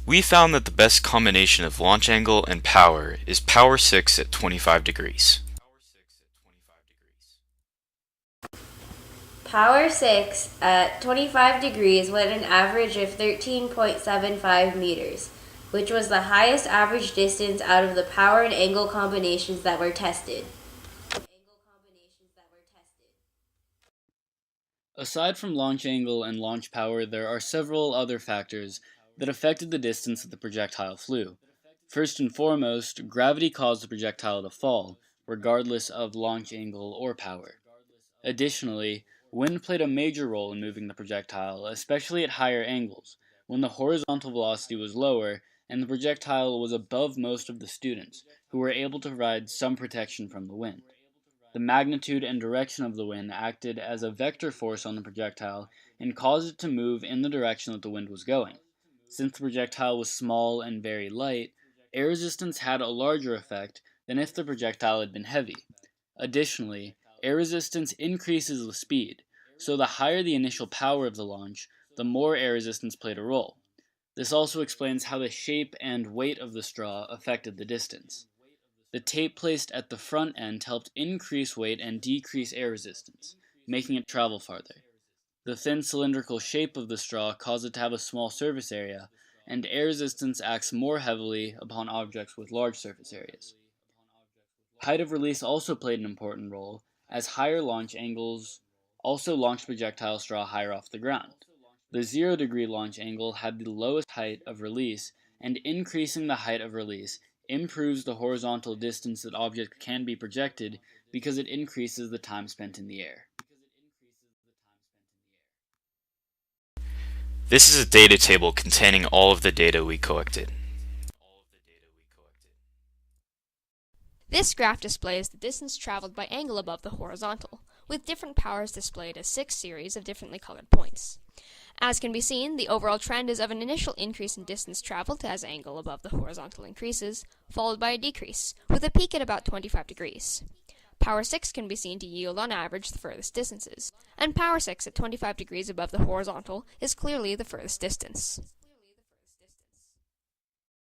We found that the best combination of launch angle and power is power 6 at 25 degrees. Power 6 at 25 degrees went an average of 13.75 meters, which was the highest average distance out of the power and angle combinations that were tested. Aside from launch angle and launch power, there are several other factors that affected the distance that the projectile flew. First and foremost, gravity caused the projectile to fall, regardless of launch angle or power. Additionally, wind played a major role in moving the projectile, especially at higher angles, when the horizontal velocity was lower and the projectile was above most of the students, who were able to provide some protection from the wind. The magnitude and direction of the wind acted as a vector force on the projectile and caused it to move in the direction that the wind was going. Since the projectile was small and very light, air resistance had a larger effect than if the projectile had been heavy. Additionally, air resistance increases with speed, so the higher the initial power of the launch, the more air resistance played a role. This also explains how the shape and weight of the straw affected the distance. The tape placed at the front end helped increase weight and decrease air resistance, making it travel farther. The thin cylindrical shape of the straw caused it to have a small surface area, and air resistance acts more heavily upon objects with large surface areas. Height of release also played an important role, as higher launch angles also launched projectile straw higher off the ground. The 0-degree launch angle had the lowest height of release, and increasing the height of release improves the horizontal distance that objects can be projected because it increases the time spent in the air. This is a data table containing all of the data we collected. This graph displays the distance traveled by angle above the horizontal, with different powers displayed as 6 series of differently colored points. As can be seen, the overall trend is of an initial increase in distance traveled as angle above the horizontal increases, followed by a decrease, with a peak at about 25 degrees. Power 6 can be seen to yield on average the furthest distances, and power 6 at 25 degrees above the horizontal is clearly the furthest distance.